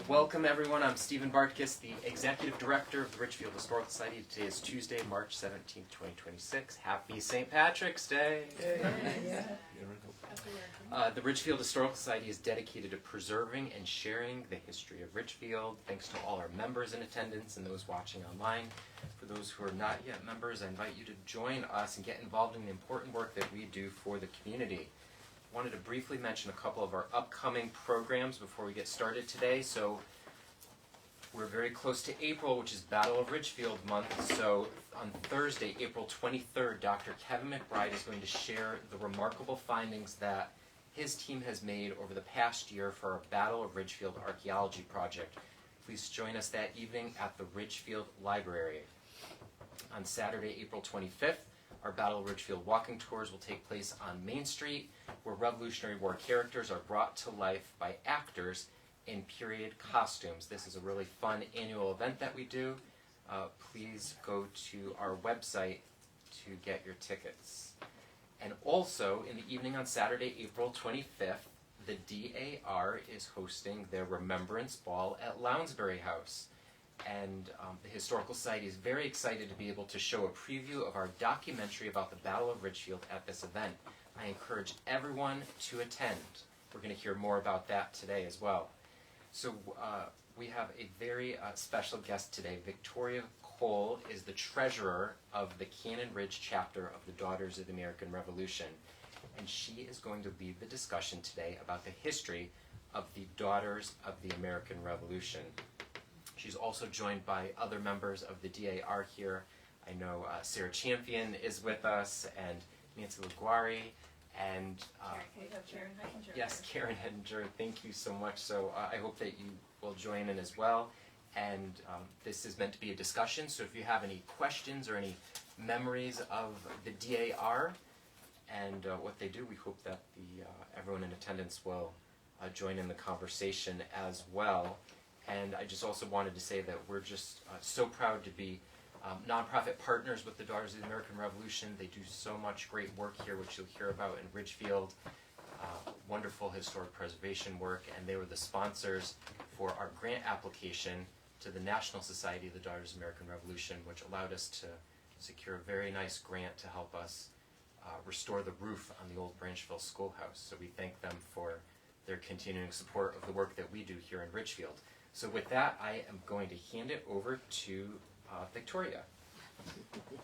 Welcome everyone, I'm Stephen Bartkus, the Executive Director of the Ridgefield Historical Society. Today is Tuesday, March 17th, 2026. Happy St. Patrick's Day! The Ridgefield Historical Society is dedicated to preserving and sharing the history of Ridgefield. Thanks to all our members in attendance and those watching online. For those who are not yet members, I invite you to join us and get involved in the important work that we do for the community. I wanted to briefly mention a couple of our upcoming programs before we get started today. So we're very close to April, which is Battle of Ridgefield month. So on Thursday, April 23rd, Dr. Kevin McBride is going to share the remarkable findings that his team has made over the past year for our Battle of Ridgefield archaeology project. Please join us that evening at the Ridgefield Library. On Saturday, April 25th, our Battle of Ridgefield walking tours will take place on Main Street, where Revolutionary War characters are brought to life by actors in period costumes. This is a really fun annual event that we do. Please go to our website to get your tickets. And also, in the evening on Saturday, April 25th, the DAR is hosting their Remembrance Ball at Lounsbury House. And the Historical Society is very excited to be able to show a preview of our documentary about the Battle of Ridgefield at this event. I encourage everyone to attend. We're going to hear more about that today as well. So we have a very special guest today. Victoria Cole is the treasurer of the Cannon Ridge chapter of the Daughters of the American Revolution. And she is going to lead the discussion today about the history of the Daughters of the American Revolution. She's also joined by other members of the DAR here. I know Sarah Champion is with us, and Nancy LaGuari, and Karen Hedinger. Yes, Karen Hedinger. Thank you so much. So I hope that you will join in as well. And this is meant to be a discussion, so if you have any questions or any memories of the DAR and what they do, we hope that everyone in attendance will join in the conversation as well. And I just also wanted to say that we're just so proud to be nonprofit partners with the Daughters of the American Revolution. They do so much great work here, which you'll hear about in Ridgefield. Wonderful historic preservation work, and they were the sponsors for our grant application to the National Society of the Daughters of the American Revolution, which allowed us to secure a very nice grant to help us restore the roof on the old Branchville schoolhouse. So we thank them for their continuing support of the work that we do here in Ridgefield. So with that, I am going to hand it over to Victoria.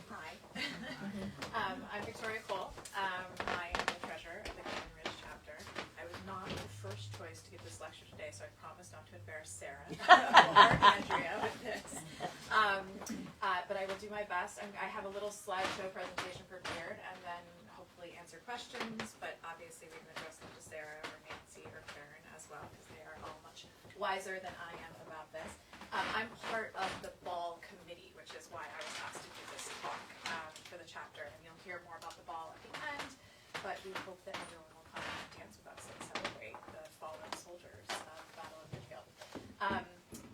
Hi. I'm Victoria Cole. I am the treasurer of the Cannon Ridge chapter. I was not the first choice to give this lecture today, so I promise not to embarrass Sarah or Andrea with this. But I will do my best. I have a little slideshow presentation prepared, and then hopefully answer questions, but obviously we can address them to Sarah or Nancy or Karen as well, because they are all much wiser than I am about this. I'm part of the ball committee, which is why I was asked to do this talk for the chapter, and you'll hear more about the ball at the end, but we hope that everyone will come and dance with us and celebrate the fallen soldiers of the Battle of Ridgefield.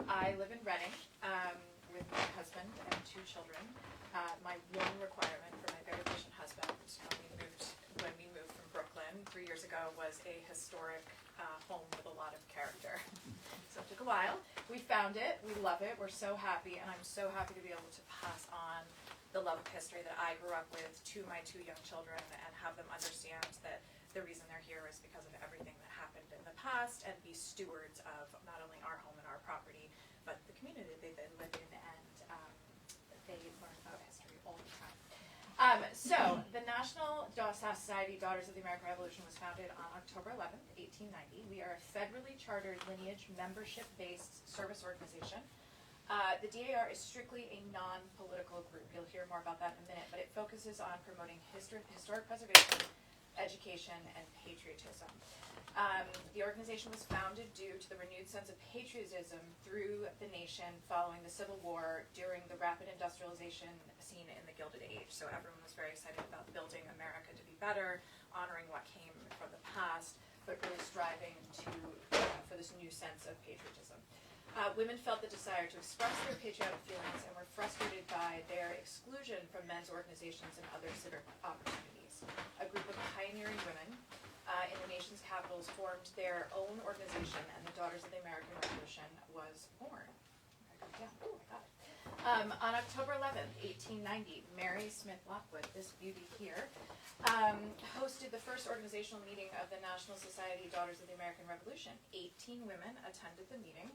I live in Reading with my husband and 2 children. My one requirement for my very patient husband when we moved from Brooklyn 3 years ago was a historic home with a lot of character. So it took a while. We found it. We love it. We're so happy, and I'm so happy to be able to pass on the love of history that I grew up with to my 2 young children and have them understand that the reason they're here is because of everything that happened in the past, and be stewards of not only our home and our property, but the community they live in, and they learn about history all the time. So, the National Society Daughters of the American Revolution was founded on October 11th, 1890. We are a federally chartered lineage membership-based service organization. The DAR is strictly a non-political group. You'll hear more about that in a minute, but it focuses on promoting historic preservation, education, and patriotism. The organization was founded due to the renewed sense of patriotism through the nation following the Civil War during the rapid industrialization scene in the Gilded Age. So everyone was very excited about building America to be better, honoring what came from the past, but really striving for this new sense of patriotism. Women felt the desire to express their patriotic feelings and were frustrated by their exclusion from men's organizations and other civic opportunities. A group of pioneering women in the nation's capitals formed their own organization, and the Daughters of the American Revolution was born. Ooh, I got it. On October 11th, 1890, Mary Smith Lockwood, this beauty here, hosted the first organizational meeting of the National Society Daughters of the American Revolution. 18 women attended the meeting,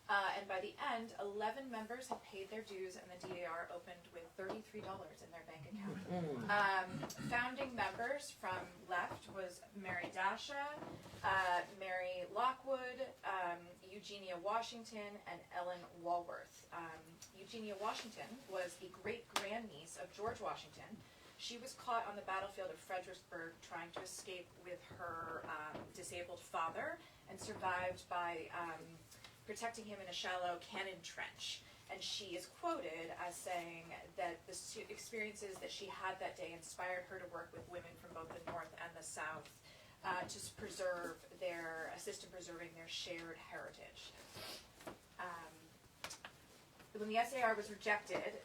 and by the end, 11 members had paid their dues, and the DAR opened with $33 in their bank account. Founding members from left was Mary Dasha, Mary Lockwood, Eugenia Washington, and Ellen Walworth. Eugenia Washington was the great-grandniece of George Washington. She was caught on the battlefield of Fredericksburg trying to escape with her disabled father, and survived by protecting him in a shallow cannon trench. And she is quoted as saying that the experiences that she had that day inspired her to work with women from both the North and the South to assist in preserving their shared heritage. When the SAR was rejected,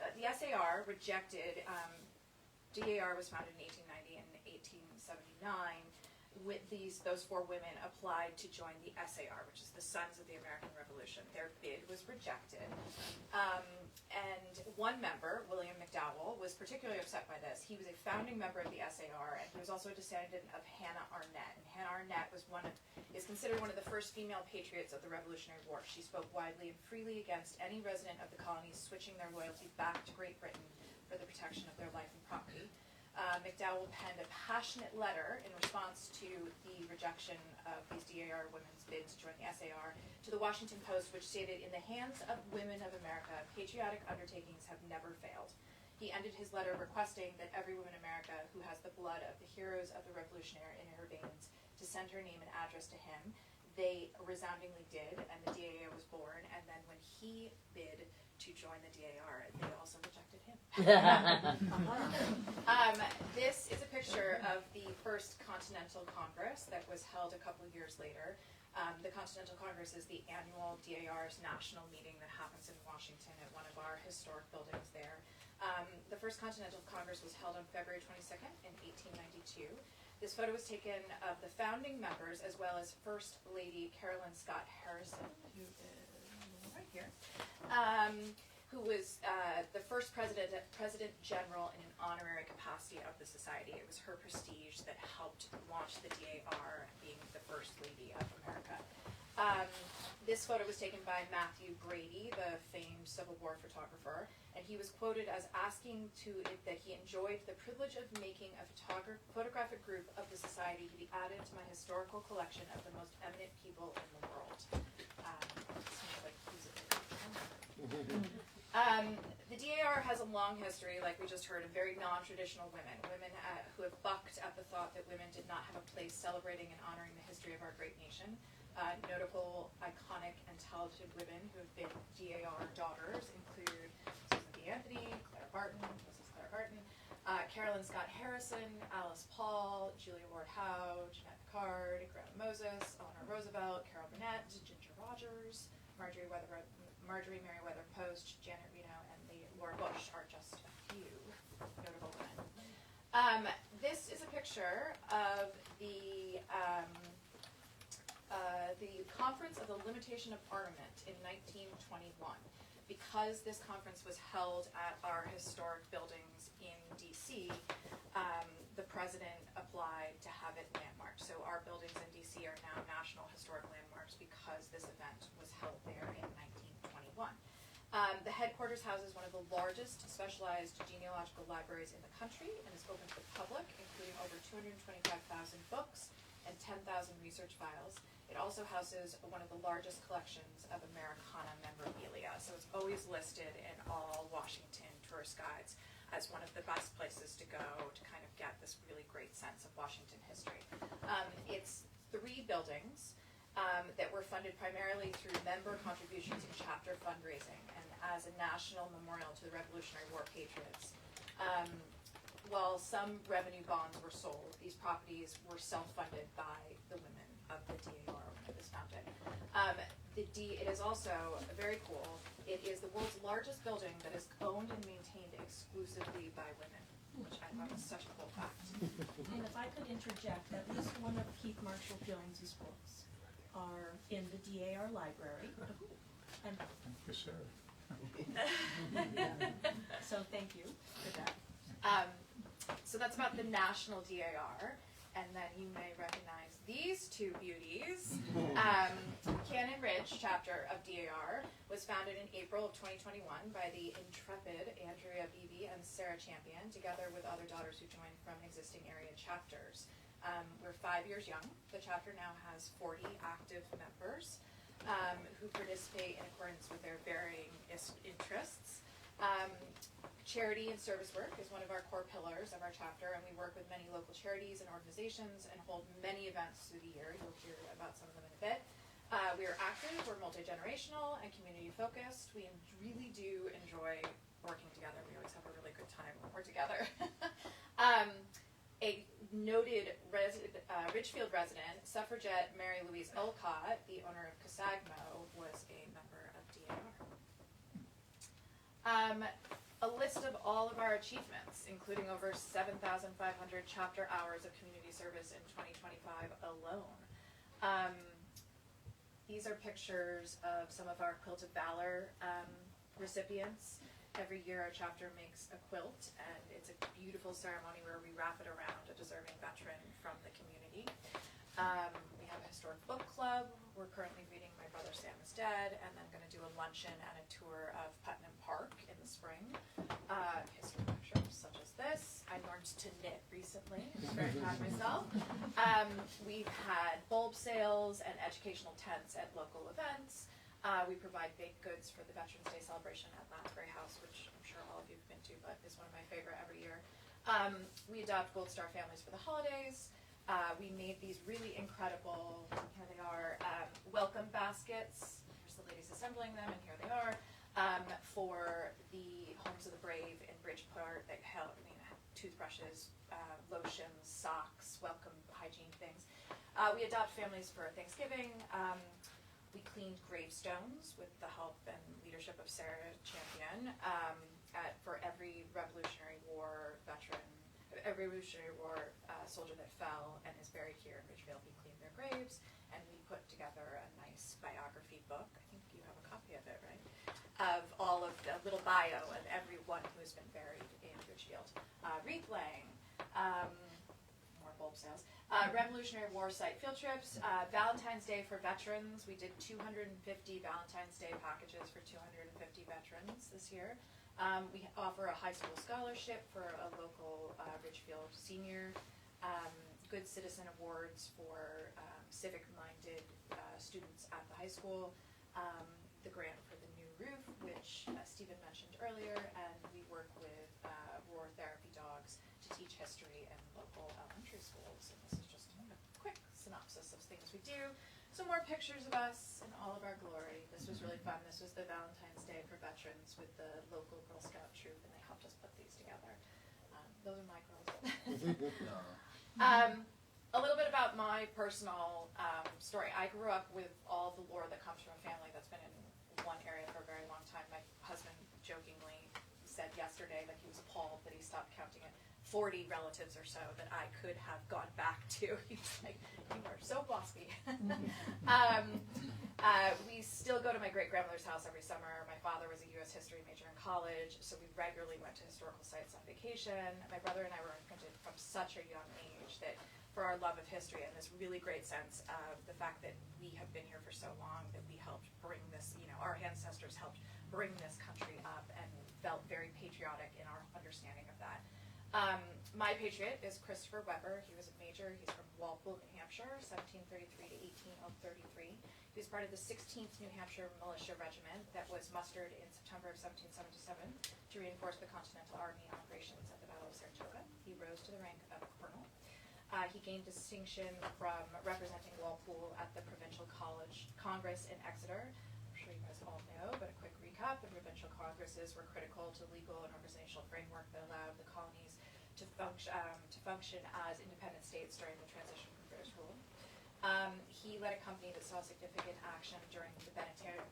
DAR was founded in 1890 and 1879. Those four women applied to join the SAR, which is the Sons of the American Revolution. Their bid was rejected. And one member, William McDowell, was particularly upset by this. He was a founding member of the SAR, and he was also a descendant of Hannah Arnett. And Hannah Arnett is considered one of the first female patriots of the Revolutionary War. She spoke widely and freely against any resident of the colonies switching their loyalty back to Great Britain for the protection of their life and property. McDowell penned a passionate letter in response to the rejection of these DAR women's bid to join the SAR to the Washington Post, which stated, "In the hands of women of America, patriotic undertakings have never failed." He ended his letter requesting that every woman in America who has the blood of the heroes of the Revolutionary in her veins to send her name and address to him. They resoundingly did, and the DAR was born. And then when he bid to join the DAR, they also rejected him. This is a picture of the first Continental Congress that was held a couple years later. The Continental Congress is the annual DAR's national meeting that happens in Washington at one of our historic buildings there. The first Continental Congress was held on February 22nd in 1892. This photo was taken of the founding members as well as First Lady Carolyn Scott Harrison, who is right here, who was the first President General in an honorary capacity of the Society. It was her prestige that helped launch the DAR, being the First Lady of America. This photo was taken by Matthew Brady, the famed Civil War photographer, and he was quoted as asking that he enjoyed the privilege of making a photographic group of the Society to be added to my historical collection of the most eminent people in the world. Seems like he's a the DAR has a long history, like we just heard, of very non-traditional women who have bucked at the thought that women did not have a place celebrating and honoring the history of our great nation. Notable, iconic, and talented women who have been DAR daughters include Susan B. Anthony, Carolyn Scott Harrison, Alice Paul, Julia Ward Howe, Jeanette Picard, Greta Moses, Eleanor Roosevelt, Carol Burnett, Ginger Rogers, Marjorie Merriweather Post, Janet Reno, and Laura Bush are just a few notable women. This is a picture of the Conference of the Limitation of Armament in 1921. Because this conference was held at our historic buildings in D.C., the president applied to have it landmarked. So our buildings in D.C. are now National Historic Landmarks because this event was held there in 1921. The headquarters houses one of the largest specialized genealogical libraries in the country and is open to the public, including over 225,000 books and 10,000 research files. It also houses one of the largest collections of Americana memorabilia, so it's always listed in all Washington tourist guides as one of the best places to go to kind of get this really great sense of Washington history. It's 3 buildings that were funded primarily through member contributions and chapter fundraising, and as a national memorial to the Revolutionary War patriots. While some revenue bonds were sold, these properties were self-funded by the women of the DAR when it was founded. It is also very cool. It is the world's largest building that is owned and maintained exclusively by women, which I thought was such a cool fact. And if I could interject, at least one of Keith Marshall Jones's books are in the DAR library. And Yes, sir. so thank you for that. So that's about the national DAR, and then you may recognize these two beauties. Cannon Ridge chapter of DAR was founded in April of 2021 by the intrepid Andrea Beebe and Sarah Champion, together with other daughters who joined from existing area chapters. We're 5 years young. The chapter now has 40 active members who participate in accordance with their varying interests. Charity and service work is one of our core pillars of our chapter, and we work with many local charities and organizations and hold many events through the year. You'll hear about some of them in a bit. We are active, we're multi-generational and community focused. We really do enjoy working together. We always have a really good time when we're together. A noted Ridgefield resident, suffragette Mary Louise Olcott, the owner of Casagmo, was a member of DAR. A list of all of our achievements, including over 7,500 chapter hours of community service in 2025 alone. These are pictures of some of our Quilt of Valor recipients. Every year our chapter makes a quilt, and it's a beautiful ceremony where we wrap it around a deserving veteran from the community. We have a historic book club. We're currently reading My Brother Sam is Dead, and then going to do a luncheon and a tour of Putnam Park in the spring. History workshops such as this. I learned to knit recently. I'm very proud of myself. We've had bulb sales and educational tents at local events. We provide baked goods for the Veterans Day celebration at Lansbury House, which I'm sure all of you have been to, but is one of my favorite every year. We adopt Gold Star families for the holidays. We made these really incredible, here they are, welcome baskets. Here's the ladies assembling them, and here they are, for the Homes of the Brave in Bridgeport that held toothbrushes, lotions, socks, welcome hygiene things. We adopt families for Thanksgiving. We cleaned gravestones with the help and leadership of Sarah Champion for every Revolutionary War veteran, every Revolutionary War soldier that fell and is buried here in Ridgefield. We cleaned their graves, and we put together a nice biography book. I think you have a copy of it, right? Of all of the little bio of everyone who's been buried in Ridgefield. Wreath laying, more bulb sales. Revolutionary War site field trips, Valentine's Day for veterans. We did 250 Valentine's Day packages for 250 veterans this year. We offer a high school scholarship for a local Ridgefield senior. Good Citizen Awards for civic-minded students at the high school. The grant for the new roof, which Stephen mentioned earlier, and we work with roar therapy dogs to teach history in local elementary schools. And this is just a quick synopsis of things we do. Some more pictures of us in all of our glory. This was really fun. This was the Valentine's Day for veterans with the local Girl Scout troop, and they helped us put these together. Those are my girls. A little bit about my personal story. I grew up with all the lore that comes from a family that's been in one area for a very long time. My husband jokingly said yesterday that he was appalled that he stopped counting it. 40 relatives or so that I could have gone back to. He's like, you are so bossy. We still go to my great-grandmother's house every summer. My father was a U.S. history major in college, so we regularly went to historical sites on vacation. My brother and I were imprinted from such a young age that for our love of history and this really great sense of the fact that we have been here for so long, that we helped bring this, our ancestors helped bring this country up and felt very patriotic in our understanding of that. My patriot is Christopher Weber. He was a major. He's from Walpole, New Hampshire, 1733 to 1833. He was part of the 16th New Hampshire Militia Regiment that was mustered in September of 1777 to reinforce the Continental Army operations at the Battle of Saratoga. He rose to the rank of colonel. He gained distinction from representing Walpole at the Provincial Congress in Exeter. I'm sure you guys all know, but a quick recap. The provincial congresses were critical to legal and organizational framework that allowed the colonies to function as independent states during the transition from British rule. He led a company that saw significant action during the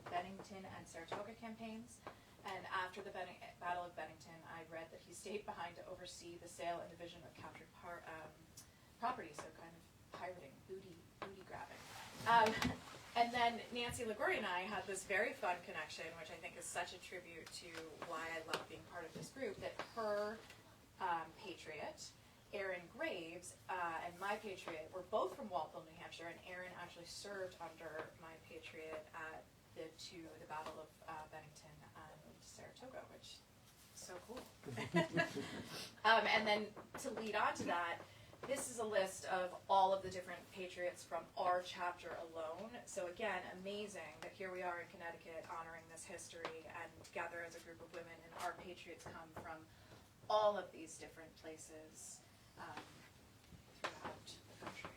Bennington and Saratoga campaigns. And after the Battle of Bennington, I read that he stayed behind to oversee the sale and division of captured property, so kind of pirating, booty grabbing. And then Nancy Liguori and I had this very fun connection, which I think is such a tribute to why I love being part of this group, that her patriot, Aaron Graves, and my patriot were both from Walpole, New Hampshire, and Aaron actually served under my patriot at the Battle of Bennington and Saratoga, which is so cool. And then to lead on to that, this is a list of all of the different patriots from our chapter alone. So again, amazing that here we are in Connecticut honoring this history and together as a group of women, and our patriots come from all of these different places throughout the country.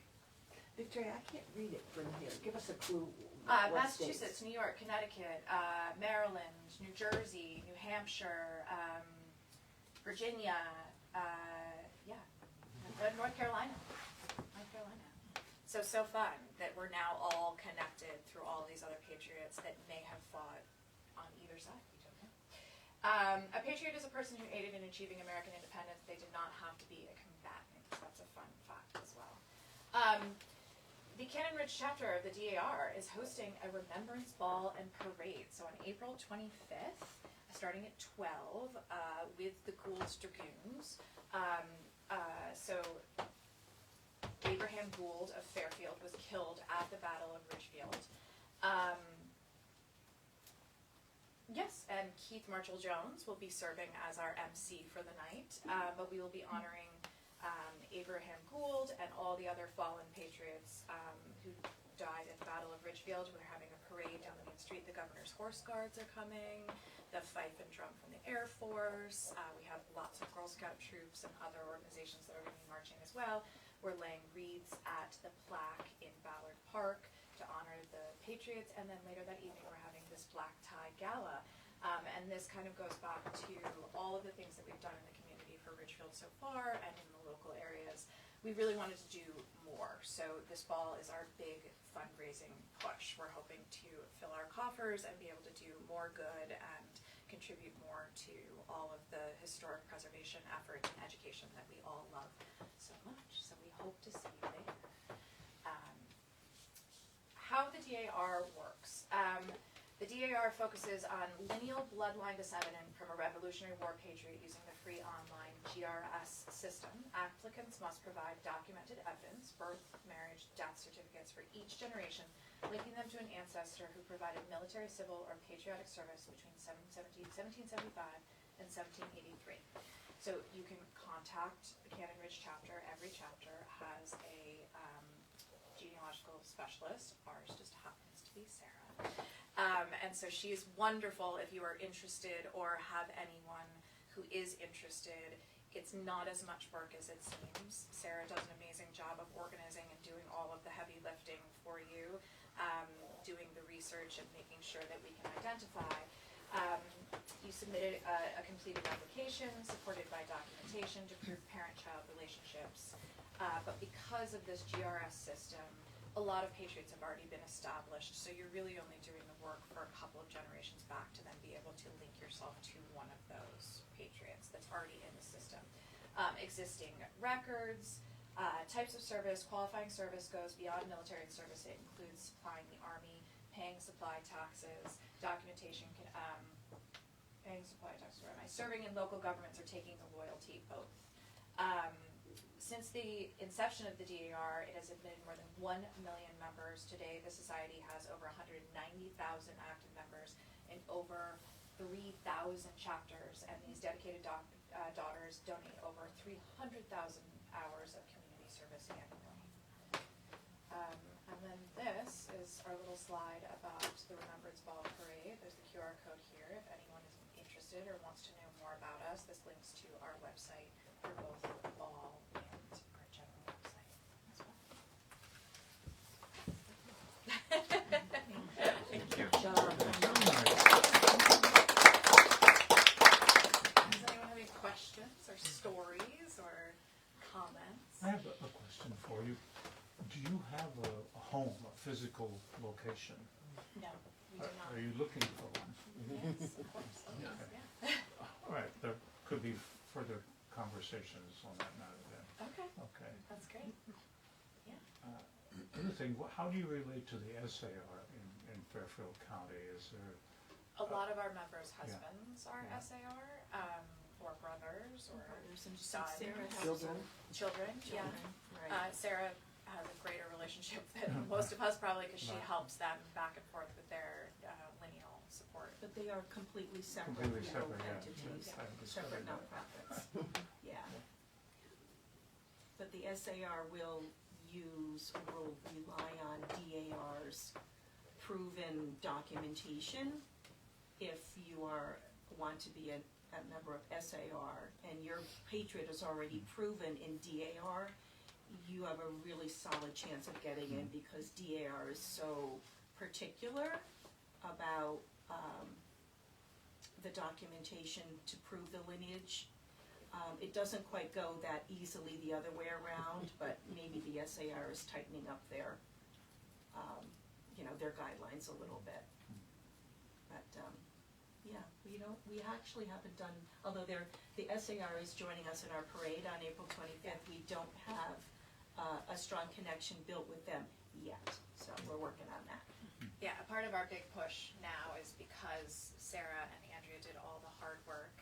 Victoria, I can't read it from here. Give us a clue. What Massachusetts, states? New York, Connecticut, Maryland, New Jersey, New Hampshire, Virginia, North Carolina. So fun that we're now all connected through all these other patriots that may have fought on either side. We don't know. A patriot is a person who aided in achieving American independence. They did not have to be a combatant. That's a fun fact as well. The Cannon Ridge chapter of the DAR is hosting a Remembrance Ball and Parade. So on April 25th, starting at 12, with the Gould's Dragoons. So Abraham Gould of Fairfield was killed at the Battle of Ridgefield. Yes, and Keith Marshall Jones will be serving as our MC for the night, but we will be honoring Abraham Gould and all the other fallen patriots who died at the Battle of Ridgefield. We're having a parade down the main street. The Governor's Horse Guards are coming, the fife and drum from the Air Force. We have lots of Girl Scout troops and other organizations that are going to be marching as well. We're laying wreaths at the plaque in Ballard Park to honor the patriots, and then later that evening we're having this black tie gala. And this kind of goes back to all of the things that we've done in the community for Ridgefield so far and in the local areas. We really wanted to do more, so this ball is our big fundraising push. We're hoping to fill our coffers and be able to do more good and contribute more to all of the historic preservation efforts and education that we all love so much. So we hope to see you there. How the DAR works. The DAR focuses on lineal bloodline descendant from a Revolutionary War patriot using the free online GRS system. Applicants must provide documented evidence, birth, marriage, death certificates for each generation, linking them to an ancestor who provided military, civil, or patriotic service between 1775 and 1783. So you can contact the Cannon Ridge chapter. Every chapter has a genealogical specialist. Ours just happens to be Sarah. And so she is wonderful if you are interested or have anyone who is interested. It's not as much work as it seems. Sarah does an amazing job of organizing and doing all of the heavy lifting for you, doing the research and making sure that we can identify. You submitted a completed application supported by documentation to prove parent-child relationships. But because of this GRS system, a lot of patriots have already been established, so you're really only doing the work for a couple of generations back to then be able to link yourself to one of those patriots that's already in the system. Existing records, types of service, qualifying service goes beyond military service. It includes supplying the Army, paying supply taxes, documentation, paying supply taxes, where am I? Serving in local governments or taking the loyalty oath. Since the inception of the DAR, it has admitted more than 1 million members. Today, the society has over 190,000 active members in over 3,000 chapters, and these dedicated daughters donate over 300,000 hours of community service annually. And then this is our little slide about the Remembrance Ball Parade. There's the QR code here if anyone is interested or wants to know more about us. This links to our website for both the ball and our general website as well. Thank you. Good job. Does anyone have any questions or stories or comments? I have a question for you. Do you have a home, a physical location? No, we do not. Are you looking for one? Yes, of course. Oh, yes, yeah. All right, there could be further conversations on that matter then. Okay, Okay. that's great. Other thing, how do you relate to the SAR in Fairfield County? Is there, A lot of our members' Yeah. husbands are Yeah. SAR, or brothers, or Brothers and sons, Sarah has Children. children, yeah. right. Sarah has a greater relationship than most of us probably, because she Right. helps them back and forth with their lineal support. But they are completely separate Completely legal separate, yeah. entities, Yeah, I discovered separate that. nonprofits, yeah. But the SAR will rely on DAR's proven documentation if you want to be a member of SAR and your patriot is already proven in DAR, you have a really solid chance of getting in because DAR is so particular about the documentation to prove the lineage. It doesn't quite go that easily the other way around, but maybe the SAR is tightening up their guidelines a little bit. But, yeah, we actually haven't done, although the SAR is joining us in our parade on April 25th, we don't have a strong connection built with them yet, so we're working on that. Yeah, a part of our big push now is because Sarah and Andrea did all the hard work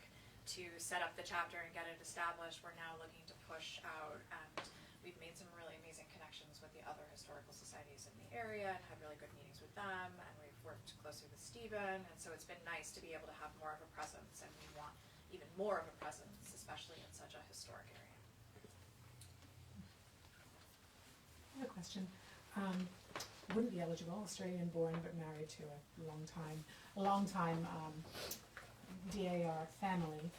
to set up the chapter and get it established. We're now looking to push out, and we've made some really amazing connections with the other historical societies in the area and had really good meetings with them, and we've worked closely with Stephen, and so it's been nice to be able to have more of a presence, and we want even more of a presence, especially in such a historic area. I have a question. Wouldn't be eligible, Australian born but married to a long time DAR family.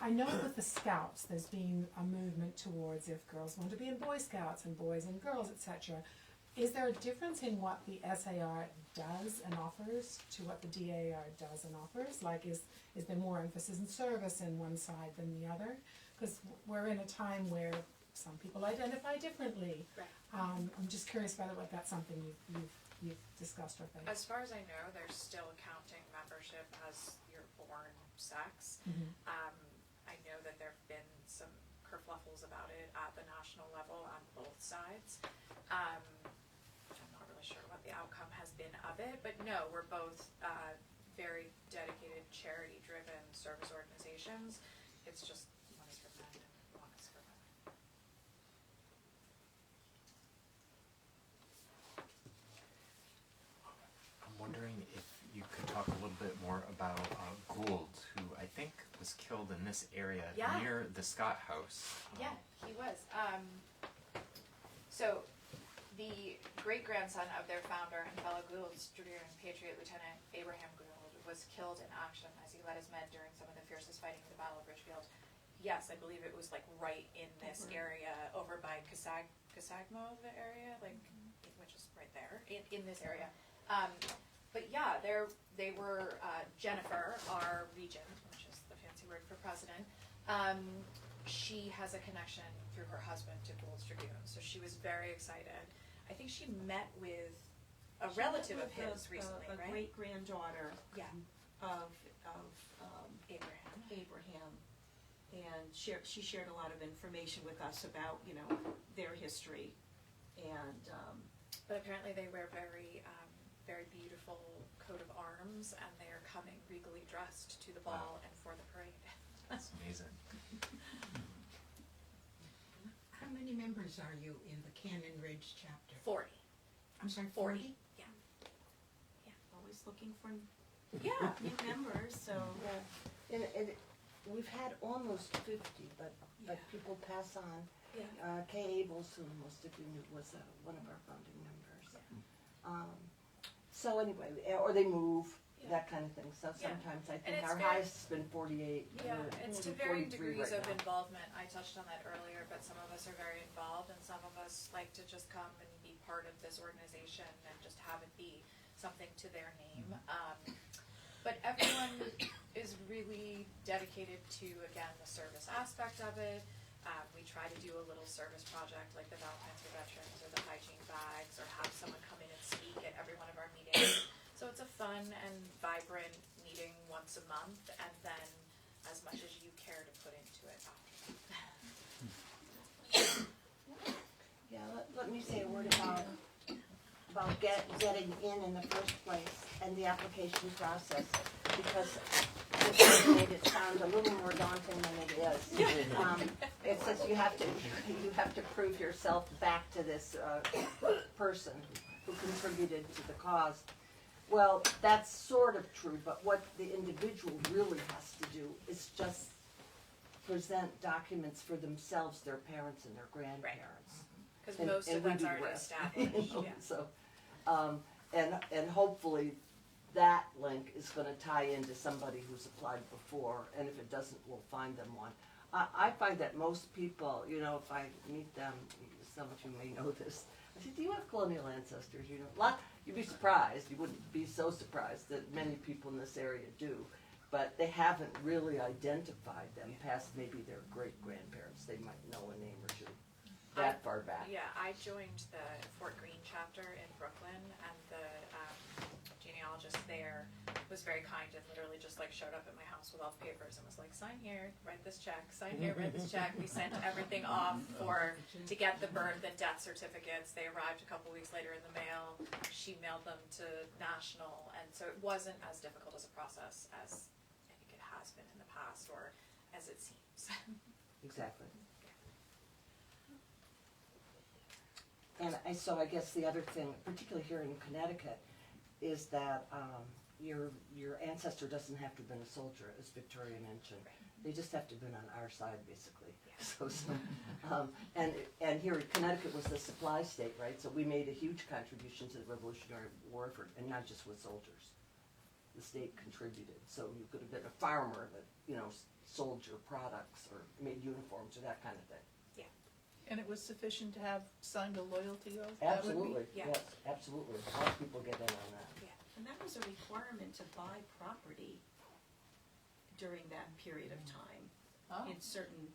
I know with the Scouts there's been a movement towards if girls want to be in Boy Scouts and boys and girls, etc. Is there a difference in what the SAR does and offers to what the DAR does and offers? Like is there more emphasis in service in one side than the other? Because we're in a time where some people identify differently. Right. I'm just curious whether that's something you've discussed or faced. As far as I know, they're still counting membership as your born sex. Mhm. I know that there have been some kerfluffles about it at the national level on both sides. I'm not really sure what the outcome has been of it, but no, we're both very dedicated, charity-driven service organizations. It's just one is for men and one is for women. I'm wondering if you could talk a little bit more about Gould, who I think was killed in this area Yeah. near the Scott House. Yeah, he was. So, the great-grandson of their founder and fellow Gould's Dragoon Patriot Lieutenant Abraham Gould was killed in action as he led his men during some of the fiercest fighting in the Battle of Ridgefield. Yes, I believe it was like right in this area, over by Casagmo, the area, like, which is right there, in this area. But yeah, they were, Jennifer, our regent, which is the fancy word for president, she has a connection through her husband to Gould's Dragoons, so she was very excited. I think she met with a relative of his recently, a right? great-granddaughter Yeah, of Abraham. and she shared a lot of information with us about, their history, and, But apparently they wear very beautiful coat of arms, and they are coming regally dressed to the ball and for the parade. That's amazing. How many members are you in the Cannon Ridge chapter? 40. I'm sorry, 40? Yeah. always looking for Yeah. new members, so. Yeah, and we've had almost 50, but people pass on. Yeah. Kay Abels, who most of you knew, was one of our founding members. So anyway, or they move, that kind of thing. So Yeah. sometimes I And think it's our very- highest has been 48. Yeah, We're it's to moving varying 43 degrees right of now. involvement. I touched on that earlier, but some of us are very involved, and some of us like to just come and be part of this organization and just have it be something to their name. But everyone is really dedicated to, again, the service aspect of it. We try to do a little service project like the Valentine's for Veterans or the hygiene bags, or have someone come in and speak at every one of our meetings. So it's a fun and vibrant meeting once a month, and then, as much as you care to put into it after that. Yeah, let me say a word about getting in the first place and the application process, because it made it sound a little more daunting than it is. It says you have to prove yourself back to this person who contributed to the cause. Well, that's sort of true, but what the individual really has to do is just present documents for themselves, their parents, and their grandparents. Because And- most and of we that's do the already rest. established, yeah. So, and hopefully that link is gonna tie into somebody who's applied before, and if it doesn't, we'll find them one. I find that most people, if I meet them, some of you may know this, I say, do you have colonial ancestors? You'd be surprised, you wouldn't be so surprised that many people in this area do, but they haven't really identified them past maybe their great-grandparents. They might know a name or two that far back. Yeah, I joined the Fort Greene chapter in Brooklyn, and the genealogist there was very kind and literally just showed up at my house with all the papers and was like, sign here, write this check, sign here, write this check. We sent everything off to get the death certificates. They arrived a couple weeks later in the mail. She mailed them to National, and so it wasn't as difficult as a process as I think it has been in the past, or as it seems. Exactly. And so I guess the other thing, particularly here in Connecticut, is that your ancestor doesn't have to have been a soldier, as Victoria mentioned. They just have to have been on our side, basically. And here in Connecticut was the supply state, right? So we made a huge contribution to the Revolutionary War effort, and not just with soldiers. The state contributed. So you could have been a farmer that, sold your products or made uniforms or that kind of thing. And it was sufficient to have signed a loyalty oath? That would be- Absolutely, Yeah. yes, absolutely. A lot of people get in on that. And that was a requirement to buy property during that period of time Oh. in certain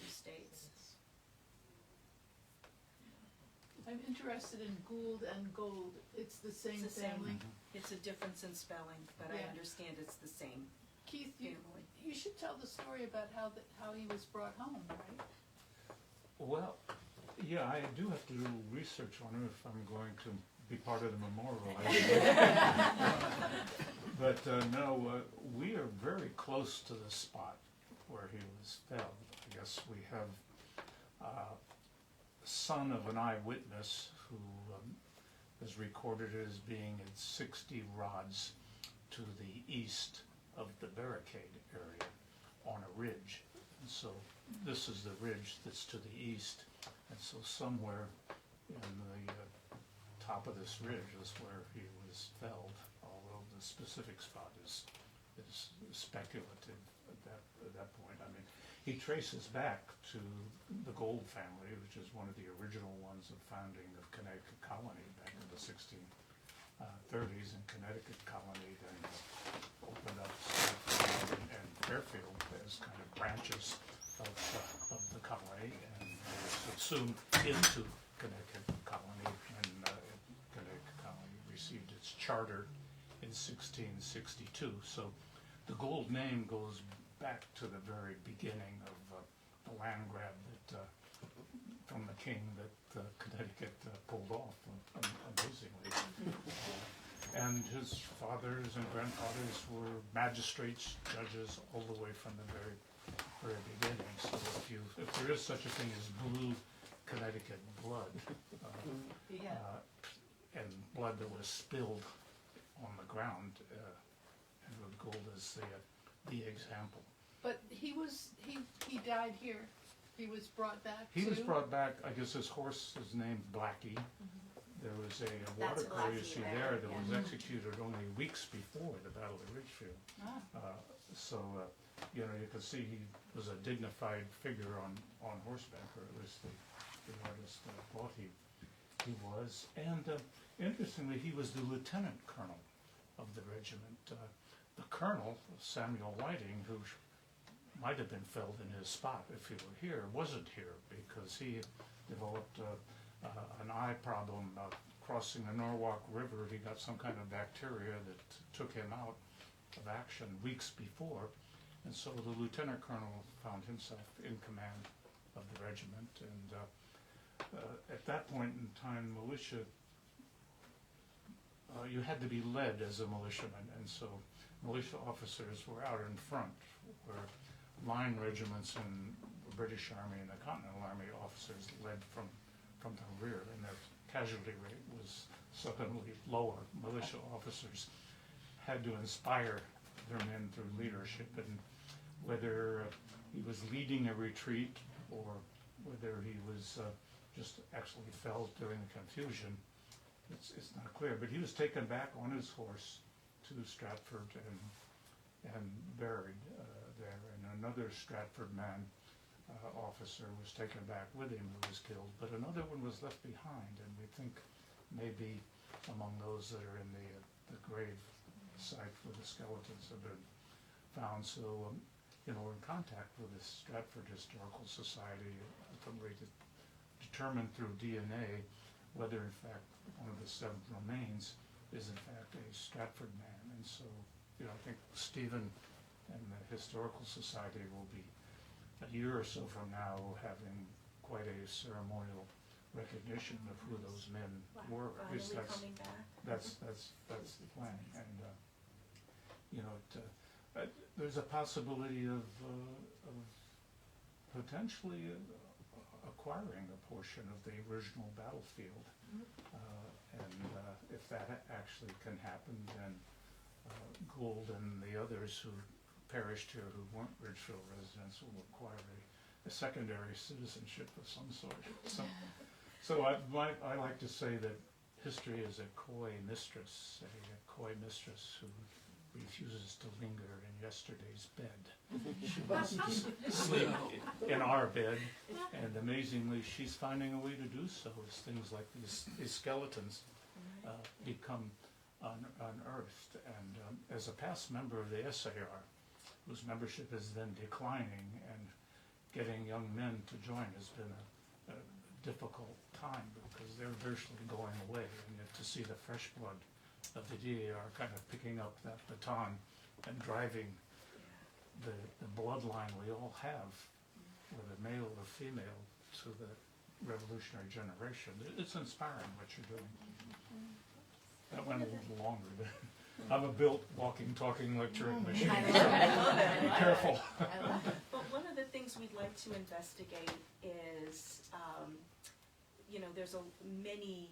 states. I'm interested in Gould and Gold. It's the same It's the same. family. It's a difference in spelling, but I Yeah. understand it's the same Keith, family. you should tell the story about how he was brought home, right? Well, yeah, I do have to do research on it if I'm going to be part of the memorial. But no, we are very close to the spot where he was felled. I guess we have son of an eyewitness who is recorded as being at 60 rods to the east of the barricade area on a ridge. And so this is the ridge that's to the east, and so somewhere in the top of this ridge is where he was felled, although the specific spot is speculative at that point. I mean, he traces back to the Gold family, which is one of the original ones of founding of Connecticut Colony back in the 1630s, and Connecticut Colony then opened up and Fairfield as kind of branches of the colony, and was subsumed into Connecticut Colony, and Connecticut Colony received its charter in 1662. So the Gold name goes back to the very beginning of the land grab that from the king that Connecticut pulled off, amazingly. And his fathers and grandfathers were magistrates, judges, all the way from the very beginning. So if there is such a thing as blue Connecticut blood, and blood that was spilled on the ground, Edward Gould is the example. But he died here. He was brought back He was too? brought back, I guess his horse is named Blackie. There was a water That's courier Blackie there there, that was executed only weeks before the Battle of Ridgefield. Ah. So, you can see he was a dignified figure on horseback, or at least the artist thought he was. And interestingly, he was the lieutenant colonel of the regiment. The colonel, Samuel Whiting, who might have been felled in his spot if he were here, wasn't here because he developed an eye problem crossing the Norwalk River. He got some kind of bacteria that took him out of action weeks before, And so the lieutenant colonel found himself in command of the regiment, and at that point in time, militia, you had to be led as a militiaman, and so militia officers were out in front, where line regiments in the British Army and the Continental Army officers led from the rear, and their casualty rate was suddenly lower. Militia officers had to inspire their men through leadership, and whether he was leading a retreat or whether he was just actually fell during the confusion, it's not clear. But he was taken back on his horse to Stratford and buried there, and another Stratford man, officer, was taken back with him who was killed, but another one was left behind, and we think maybe among those that are in the grave site where the skeletons have been found. So we're in contact with the Stratford Historical Society ultimately to determine through DNA whether in fact one of the 7 remains is in fact a Stratford man. And so I think Stephen and the Historical Society will be a year or so from now having quite a ceremonial recognition of who those men were. At least Finally coming back. that's the plan. And there's a possibility of potentially acquiring a portion of the original battlefield, and if that actually can happen, then Gould and the others who perished here who weren't Ridgefield residents will acquire a secondary citizenship of some sort. So I like to say that history is a coy mistress who refuses to linger in yesterday's bed. She wants to sleep in our bed, and amazingly, she's finding a way to do so as things like these skeletons become unearthed. And as a past member of the SAR, whose membership is then declining, and getting young men to join has been a difficult time because they're virtually going away, and yet to see the fresh blood of the DAR kind of picking up that baton and driving the bloodline we all have, whether male or female, to the revolutionary generation. It's inspiring what you're doing. That went a little longer. I'm a built, walking, talking, lecturing machine. I love it. Be careful. But one of the things we'd like to investigate is, there's many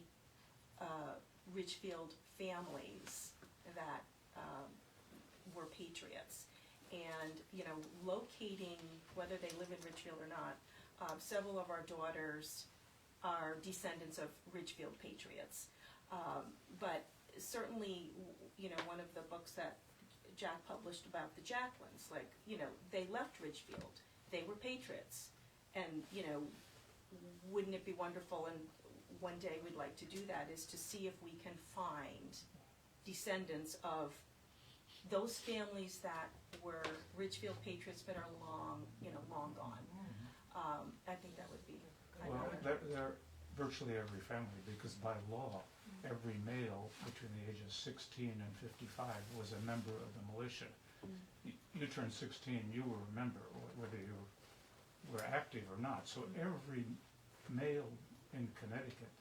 Ridgefield families that were patriots, and locating whether they live in Ridgefield or not. Several of our daughters are descendants of Ridgefield patriots, but certainly, one of the books that Jack published about the Jacklins, they left Ridgefield, they were patriots, and wouldn't it be wonderful, and one day we'd like to do that, is to see if we can find descendants of those families that were Ridgefield patriots but are long gone. I think that would be. Well, they're virtually every family, because by law, every male between the ages 16 and 55 was a member of the militia. You turned 16, you were a member, whether you were active or not. So every male in Connecticut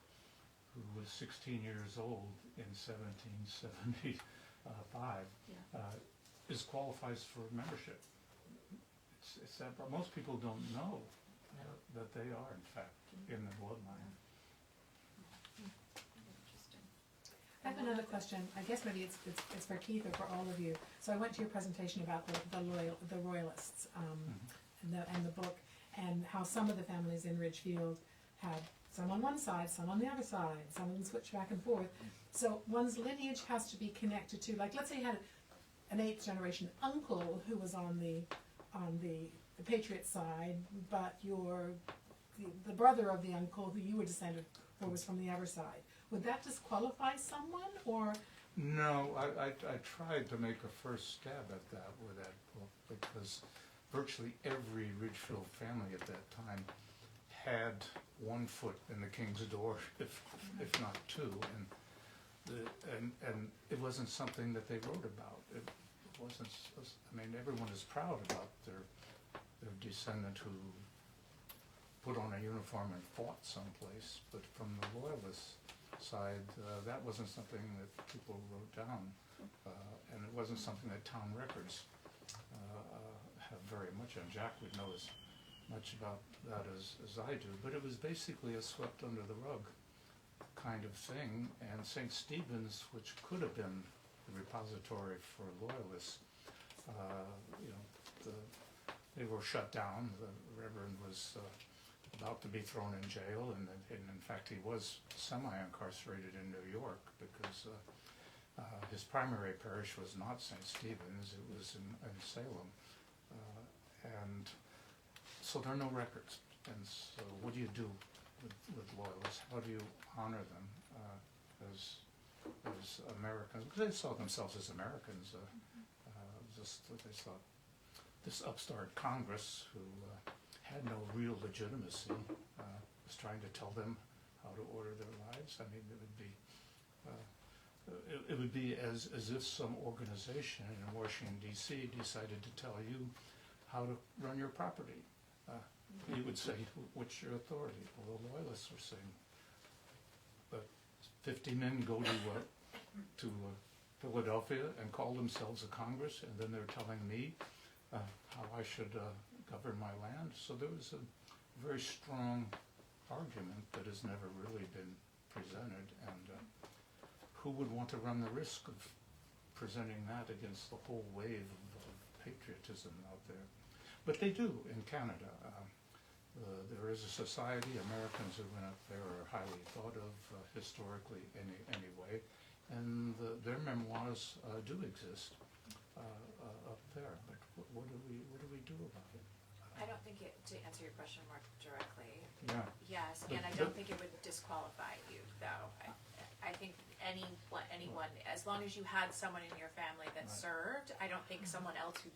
who was 16 years old in 1775 qualifies for membership. It's that, but most people don't know that they are in fact in the bloodline. I have another question. I guess maybe it's for Keith or for all of you. So I went to your presentation about the Royalists and the book, and how some of the families in Ridgefield had some on one side, some on the other side, some of them switched back and forth. So one's lineage has to be connected to, like, let's say you had an 8th generation uncle who was on the Patriot side, but the brother of the uncle who you were descended from was from the other side. Would that disqualify someone, or? No, I tried to make a first stab at that with that book, because virtually every Ridgefield family at that time had one foot in the King's door, if not two, and it wasn't something that they wrote about. wasn't, I mean, everyone is proud about their descendant who put on a uniform and fought someplace, but from the loyalist side, that wasn't something that people wrote down, and it wasn't something that town records have very much, and Jack would know as much about that as I do, but it was basically a swept under the rug kind of thing, and St. Stephen's, which could have been the repository for loyalists, they were shut down. The Reverend was about to be thrown in jail, and in fact he was semi-incarcerated in New York because his primary parish was not St. Stephen's, it was in Salem. And so there are no records. And so what do you do with loyalists? How do you honor them as Americans? Because they saw themselves as Americans. Just they saw this upstart Congress who had no real legitimacy was trying to tell them how to order their lives. I mean, it would be as if some organization in Washington D.C. decided to tell you how to run your property. You would say, what's your authority? Well, the loyalists were saying, but 50 men go to Philadelphia and call themselves a Congress, and then they're telling me how I should govern my land. So there was a very strong argument that has never really been presented, and who would want to run the risk of presenting that against the whole wave of patriotism out there? But they do in Canada. There is a society, Americans who went up there are highly thought of historically anyway, and their memoirs do exist up there. But what do we do about it? I don't think to answer your question more directly, Yeah. yes, But- and I don't think it would disqualify you, though. I think anyone, as long as you had someone in your family that Right. served, I don't think someone else who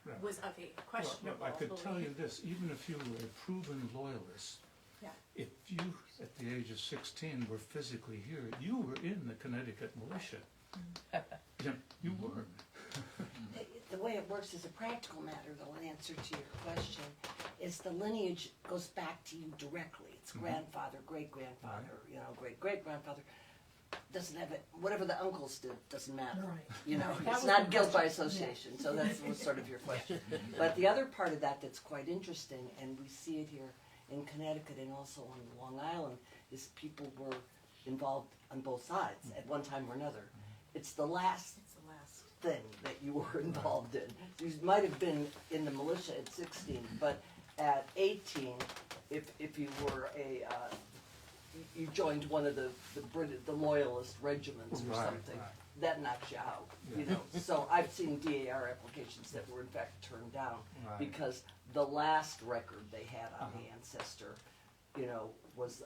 Right. was of a questionable Well, I could tell you belief. this, even if you were a proven loyalist, Yeah. if you, at the age of 16, were physically here, you were in the Connecticut militia. Yeah, you were. The way it works as a practical matter, though, in answer to your question, is the lineage goes back to you directly. It's grandfather, great-grandfather, great-great-grandfather. Doesn't have it, whatever the uncles did, doesn't matter. Right. You know, That it's was not the guilt by question. association, so that was sort of your question. But the other part of that that's quite interesting, and we see it here in Connecticut and also on Long Island, is people were involved on both sides at one time or another. It's the last It's the last. thing that you were involved in. You might have been in the militia at 16, but at 18, if you were you joined one of the loyalist regiments or Right, something, right. that knocks you out, you Yeah. know. So I've seen DAR applications that were in fact turned down Right. because the last record they had on the ancestor, you know, was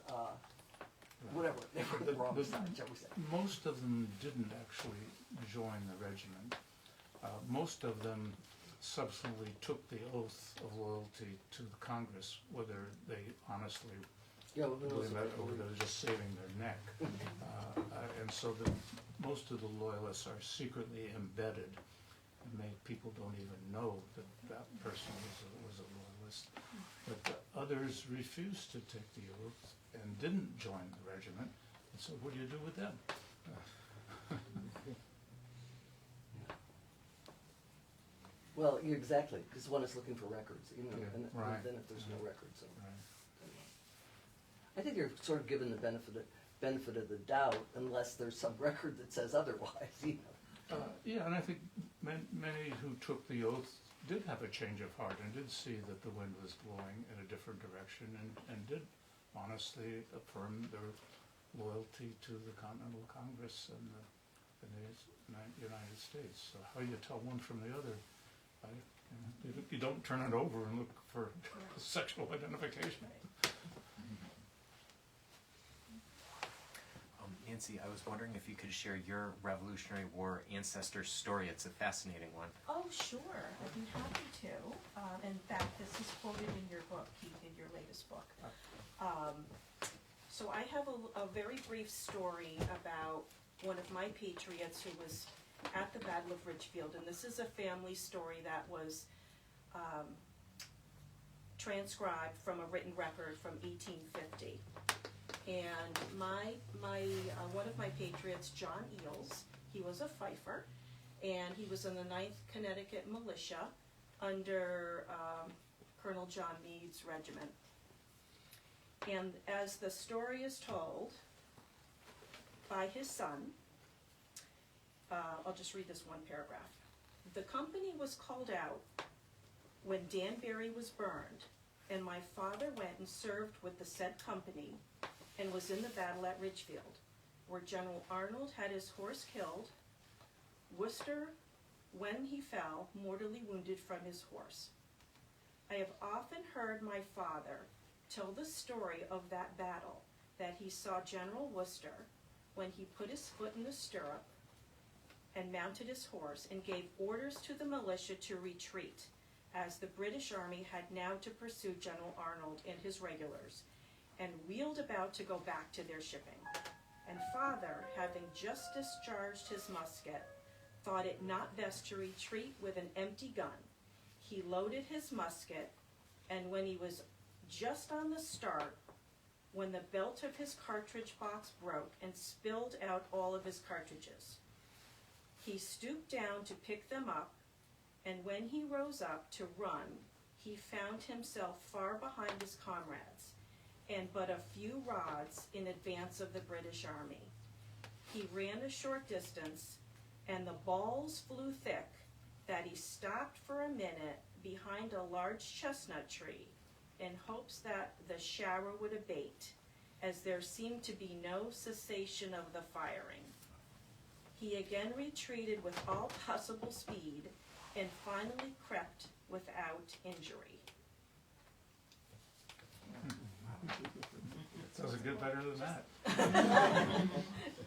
whatever, they were the wrong side, shall we say. Most of them didn't actually join the regiment. Most of them subsequently took the oath of loyalty to the Congress, whether they honestly Yeah, well, who knows believe that if or they they're just saving their neck. And so most of the loyalists are secretly embedded, and people don't even know that person was a loyalist. But the others refused to take the oath and didn't join the regiment, and so what do you do with them? Well, exactly, because one is looking for records, you know, Yeah, and right. then if there's no records, so. Right. I think you're sort of given the benefit of the doubt unless there's some record that says otherwise, you know. Yeah, and I think many who took the oath did have a change of heart and did see that the wind was blowing in a different direction and did honestly affirm their loyalty to the Continental Congress and the United States. So how you tell one from the other, you don't turn it over and look for sexual identification. Nancy, I was wondering if you could share your Revolutionary War ancestor story. It's a fascinating one. Oh, sure, I'd be happy to. In fact, this is quoted in your book, Keith, in your latest book. So I have a very brief story about one of my patriots who was at the Battle of Ridgefield, and this is a family story that was transcribed from a written record from 1850. And one of my patriots, John Eels, he was a fifer, and he was in the 9th Connecticut Militia under Colonel John Meade's regiment. And as the story is told by his son, I'll just read this one paragraph. The company was called out when Danbury was burned, and my father went and served with the said company and was in the battle at Ridgefield, where General Arnold had his horse killed, Worcester, when he fell, mortally wounded from his horse. I have often heard my father tell the story of that battle, that he saw General Worcester when he put his foot in the stirrup and mounted his horse and gave orders to the militia to retreat, as the British Army had now to pursue General Arnold and his regulars, and wheeled about to go back to their shipping. And father, having just discharged his musket, thought it not best to retreat with an empty gun. He loaded his musket, and when he was just on the start, when the belt of his cartridge box broke and spilled out all of his cartridges, he stooped down to pick them up, and when he rose up to run, he found himself far behind his comrades, and but a few rods in advance of the British Army. He ran a short distance, and the balls flew thick, that he stopped for a minute behind a large chestnut tree in hopes that the shower would abate, as there seemed to be no cessation of the firing. He again retreated with all possible speed, and finally crept without injury. Doesn't get better than that.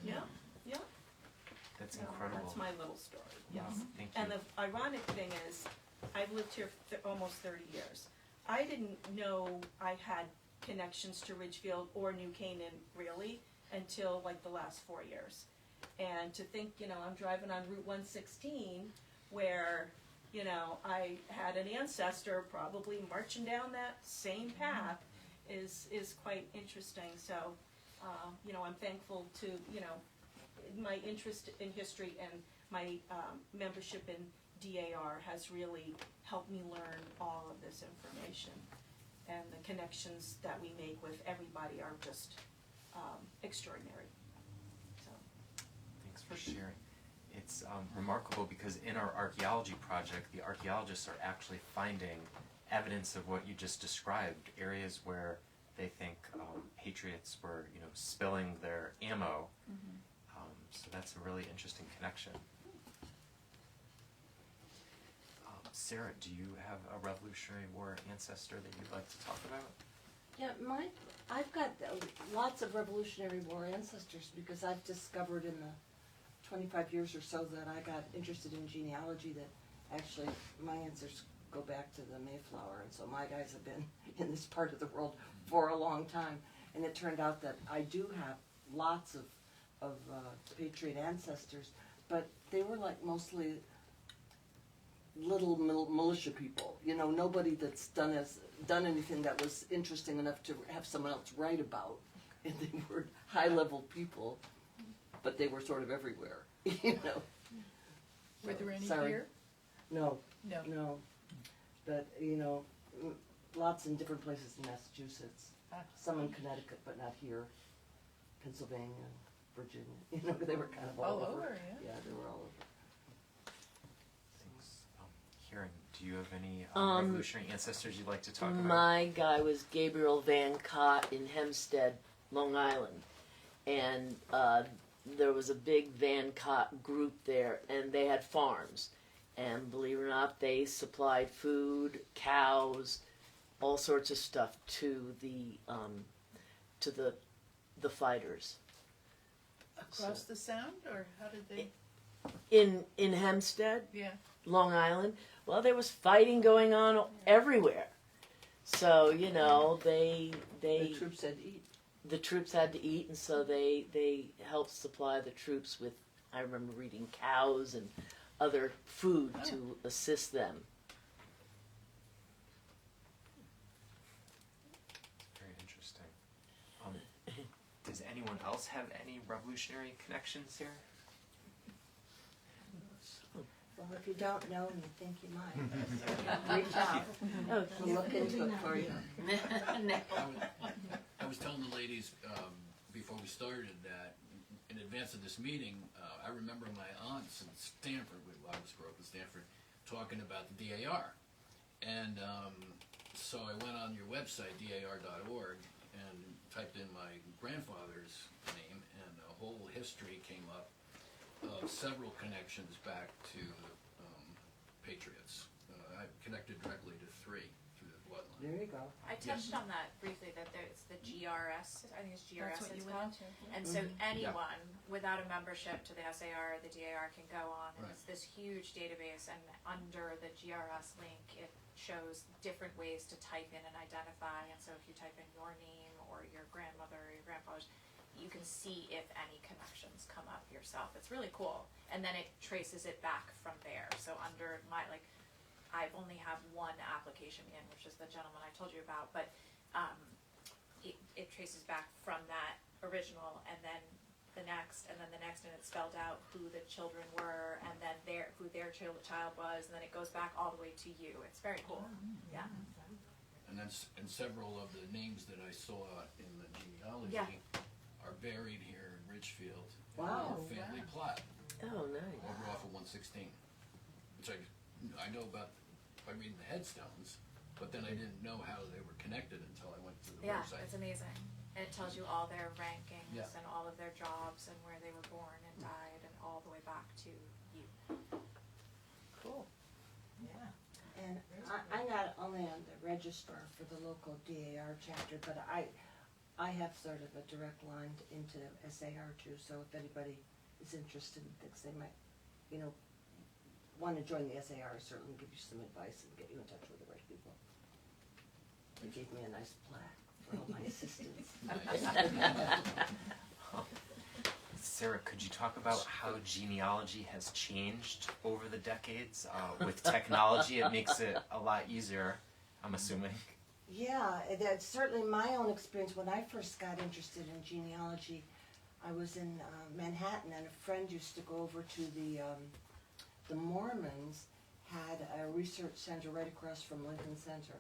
Yeah, yeah. That's So incredible. That's my little story, yes. Thank you. And the ironic thing is, I've lived here almost 30 years. I didn't know I had connections to Ridgefield or New Canaan, really, until like the last 4 years. And to think, I'm driving on Route 116, where, I had an ancestor probably marching down that same path is quite interesting. So, I'm thankful to, my interest in history and my membership in DAR has really helped me learn all of this information. And the connections that we make with everybody are just extraordinary. So. Thanks for sharing. It's remarkable because in our archaeology project, the archaeologists are actually finding evidence of what you just described, areas where they think patriots were, spilling their ammo. So that's a really interesting connection. Sarah, do you have a Revolutionary War ancestor that you'd like to talk about? Yeah, I've got lots of Revolutionary War ancestors because I've discovered in the 25 years or so that I got interested in genealogy that actually my ancestors go back to the Mayflower, and so my guys have been in this part of the world for a long time. And it turned out that I do have lots of patriot ancestors, but they were like mostly little militia people. Nobody that's done anything that was interesting enough to have someone else write about. And they were high-level people, but they were sort of everywhere. Were there any Sorry. here? No. No. No. But lots in different places in Massachusetts. Some in Connecticut, but not here. Pennsylvania, Virginia. They were kind of all over. Yeah. Yeah, they were all over. Thanks. Karen, do you have any revolutionary ancestors you'd like to talk about? My guy was Gabriel Van Cott in Hempstead, Long Island. And there was a big Van Cott group there, and they had farms. And believe it or not, they supplied food, cows, all sorts of stuff to the fighters. Across the Sound, or how did they? In Hempstead, Yeah. Long Island. Well, there was fighting going on everywhere. So, they The troops had to eat. the troops had to eat, and so they helped supply the troops with I remember reading cows and other food to assist them. Very interesting. Does anyone else have any revolutionary connections here? Well, if you don't know and you think you might, reach out. We'll look into it for you. I was telling the ladies before we started that in advance of this meeting, I remember my aunts in Stanford, I was grew up in Stanford, talking about the DAR. And so I went on your website, dar.org, and typed in my grandfather's name, and a whole history came up of several connections back to the Patriots. I connected directly to 3 through the bloodline. There you go. I touched on that briefly, that there's the GRS, I think it's GRS That's what it's you called. went into. And so anyone without a membership to the SAR or the DAR can go on, and Right. it's this huge database, and under the GRS link, it shows different ways to type in and identify, and so if you type in your name or your grandmother or your grandfather's, you can see if any connections come up yourself. It's really cool. And then it traces it back from there. So under my, like, I've only have one application in, which is the gentleman I told you about, but it traces back from that original, and then the next, and then the next, and it's spelled out who the children were, and then who their child was, and then it goes back all the way to you. It's very cool. Yeah. And then and several of the names that I saw in the genealogy are buried here in Ridgefield. Wow. In their family plot Oh, nice. over off of 116, which I know about by reading the headstones, but then I didn't know how they were connected until I went to the Yeah, website. it's amazing. And it tells you all their rankings Yeah. and all of their jobs and where they were born and died and all the way back to you. Cool. Yeah. And I'm not only on the registrar for the local DAR chapter, but I have sort of a direct line into SAR too, so if anybody is interested and thinks they might, want to join the SAR, I certainly give you some advice and get you in touch with the right people. They gave me a nice plaque for all my assistance. Sarah, could you talk about how genealogy has changed over the decades? With technology, it makes it a lot easier, I'm assuming. Yeah, that's certainly my own experience. When I first got interested in genealogy, I was in Manhattan, and a friend used to go over to the Mormons had a research center right across from Lincoln Center.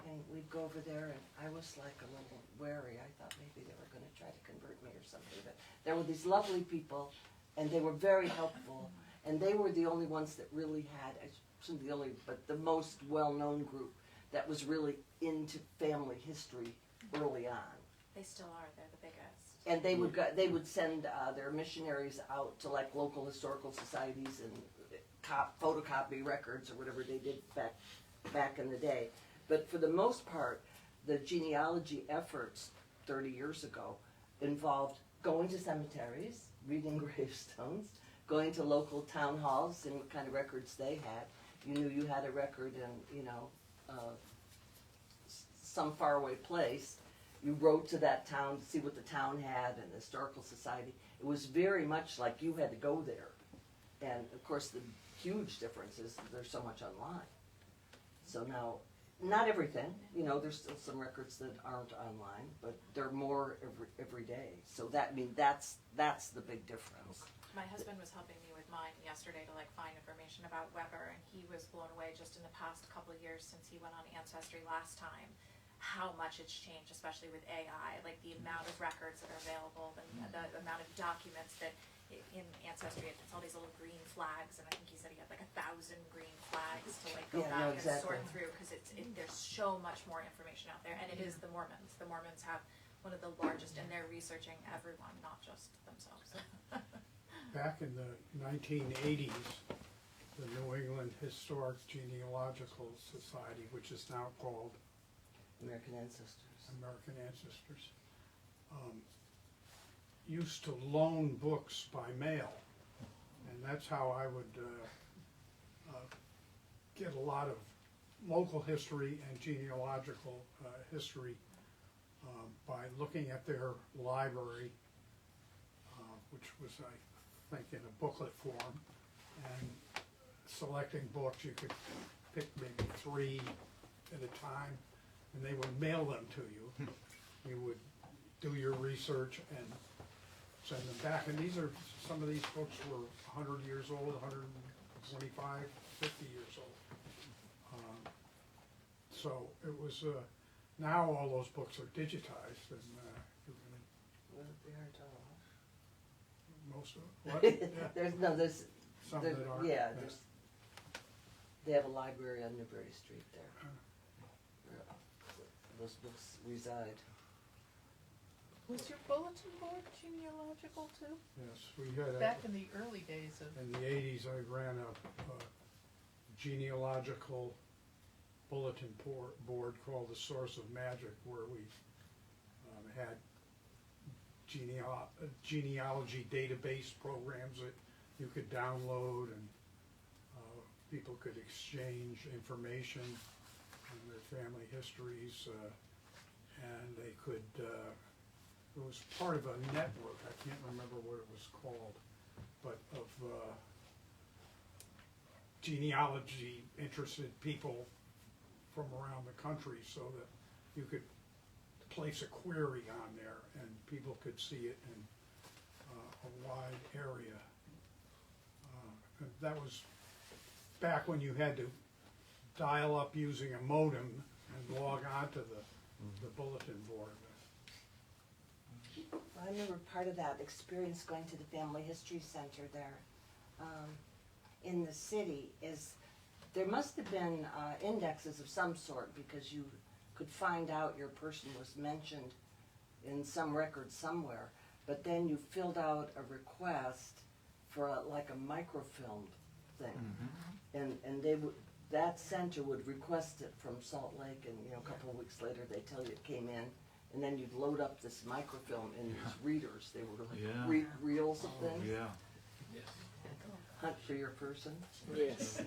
And we'd go over there, and I was like a little wary. I thought maybe they were going to try to convert me or something. But there were these lovely people, and they were very helpful. And they were the only ones that really had, I shouldn't the only, but the most well-known group that was really into family history early on. They still are. They're the biggest. And they would send their missionaries out to like local historical societies and photocopy records or whatever they did back in the day. But for the most part, the genealogy efforts 30 years ago involved going to cemeteries, reading gravestones, going to local town halls, seeing what kind of records they had. You knew you had a record in, some faraway place. You wrote to that town to see what the town had and the historical society. It was very much like you had to go there. And of course the huge difference is there's so much online. So now, not everything, there's still some records that aren't online, but they're more every day. So that's the big difference. My husband was helping me with mine yesterday to find information about Weber, and he was blown away just in the past couple of years since he went on Ancestry last time, how much it's changed, especially with AI, like the amount of records that are available, the amount of documents that in Ancestry, it's all these little green flags, and I think he said he had 1,000 green flags to go back and sort through, because there's so much more information out there, and it is the Mormons. The Mormons have one of the largest, and they're researching everyone, not just themselves. Back in the 1980s, the New England Historic Genealogical Society, which is now called American Ancestors. American Ancestors, used to loan books by mail, and that's how I would get a lot of local history and genealogical history by looking at their library, which was, I think in a booklet form, and selecting books, you could pick maybe 3 at a time, and they would mail them to you. You would do your research and send them back, and some of these books were 100 years old, 125, 50 years old. So it was, now all those books are digitized, and you can, Well, they aren't all. most of, what? Yeah, There's, some there- that are. yeah, there's, they have a library on Newbury Street there. Where those books reside. Was your bulletin board genealogical too? Yes, we had, Back in the early days of, in the 80s, I ran a genealogical bulletin board called The Source of Magic, where we had genealogy database programs that you could download, and people could exchange information on their family histories, and they could, it was part of a network, I can't remember what it was called, but of genealogy interested people from around the country, so that you could place a query on there and people could see it in a wide area. And that was back when you had to dial up using a modem and log on to the bulletin board. I remember part of that experience going to the Family History Center there in the city is there must have been indexes of some sort, because you could find out your person was mentioned in some record somewhere, but then you filled out a request for like a microfilm thing, and they would, that center would request it from Salt Lake, and a couple of weeks later they tell you it came in, and then you'd load up this microfilm in these readers. They were like reels of things. Yeah. Hunt for your person. Yes.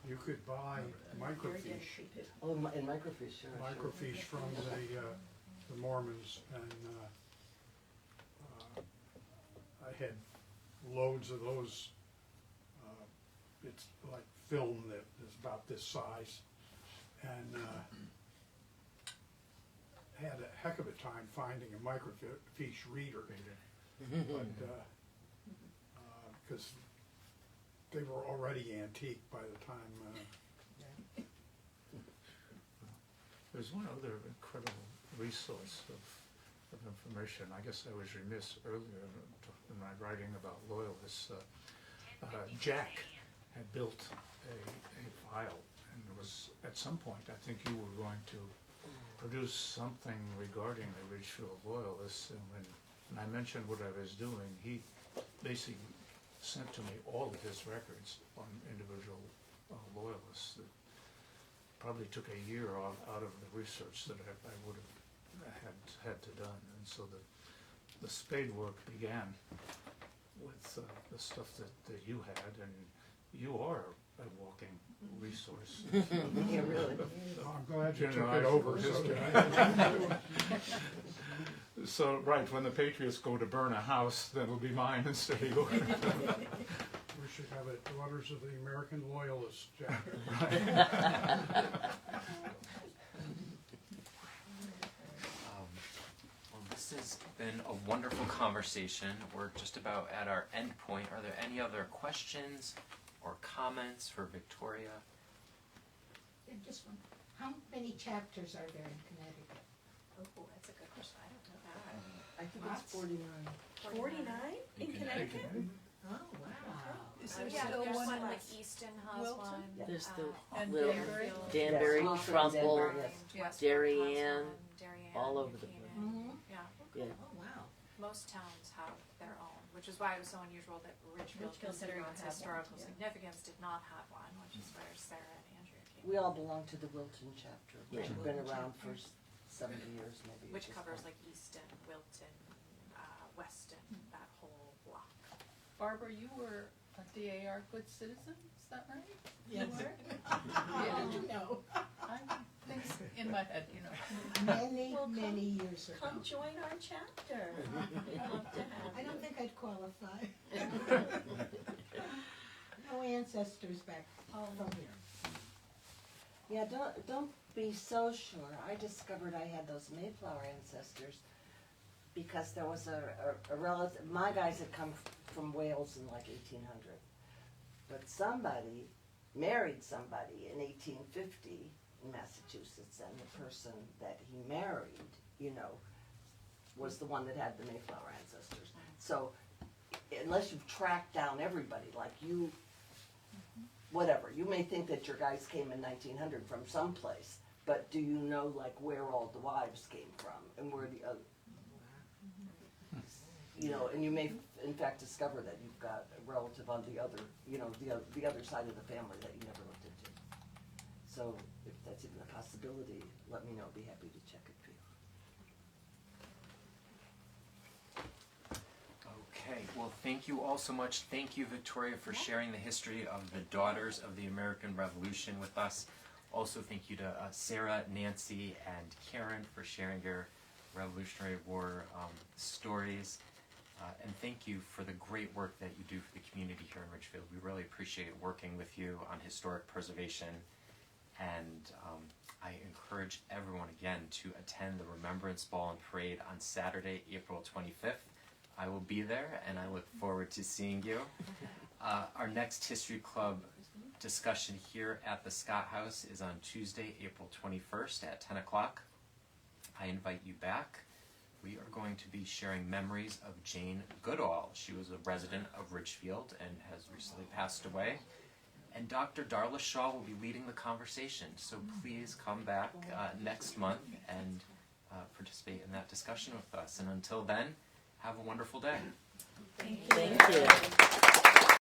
You could buy microfiche. Oh, in microfiche, sure. Microfiche from the Mormons, and I had loads of those. It's like film that is about this size, and had a heck of a time finding a microfiche reader, but because they were already antique by the time. There's one other incredible resource of information. I guess I was remiss earlier in my writing about loyalists. Jack had built a file, and there was, at some point, I think you were going to produce something regarding the Ridgefield loyalists, and when I mentioned what I was doing, he basically sent to me all of his records on individual loyalists. That probably took a year out of the research that I would have had to done, and so the spade work began with the stuff that you had, and you are a walking resource. Yeah, really. I'm glad you took it over. So, right, when the Patriots go to burn a house, that'll be mine instead of yours. We should have it, Daughters of the American Loyalists, Jack. Well, this has been a wonderful conversation. We're just about at our end point. Are there any other questions or comments for Victoria? And just one, how many chapters are there in Connecticut? oh, that's a good question. I don't know that. I think it's 49. 49 in Connecticut? Oh, wow. is Yeah, there there's still one one? like Easton has Wilton? one. There's the And Will, Danbury? Danbury, Yes, Wilton, Trumbull, Danbury, yes. Darien, all over the place. Yeah, Yeah. Oh, wow. most towns have their own, which is why it was so unusual that Ridgefield, Ridgefield did considering not its have one, historical yeah. significance, did not have one, which is where Sarah and Andrea came. We all belong to the Wilton chapter, which Yeah. has been around for 70 years maybe. Which at this covers point. like Easton, Wilton, Weston, that whole block. Barbara, you were a DAR good citizen, is that right? Yes. You were? How did you know? I in my head, you know. Many, Well, many years ago. Come join our chapter. We'd love to have I you. don't think I'd qualify. No ancestors back from here. Yeah, don't be so sure. I discovered I had those Mayflower ancestors because there was a relative, my guys had come from Wales in like 1800. But somebody married somebody in 1850 in Massachusetts, and the person that he married, you know, was the one that had the Mayflower ancestors. So unless you've tracked down everybody, like you, whatever, you may think that your guys came in 1900 from someplace, but do you know like where all the wives came from and where the other, you know, and you may in fact discover that you've got a relative on the other, you know, the other side of the family that you never looked into. So if that's even a possibility, let me know. I'd be happy to check it for you. Okay, well, thank you all so much. Thank you, Victoria, for sharing the history of the Daughters of the American Revolution with us. Also, thank you to Sarah, Nancy, and Karen for sharing your Revolutionary War stories. And thank you for the great work that you do for the community here in Ridgefield. We really appreciate working with you on historic preservation. And I encourage everyone again to attend the Remembrance Ball and Parade on Saturday, April 25th. I will be there, and I look forward to seeing you. Our next History Club discussion here at the Scott House is on Tuesday, April 21st at 10 o'clock. I invite you back. We are going to be sharing memories of Jane Goodall. She was a resident of Ridgefield and has recently passed away. And Dr. Darla Shaw will be leading the conversation. So please come back next month and participate in that discussion with us. And until then, have a wonderful day. Thank you. Thank you.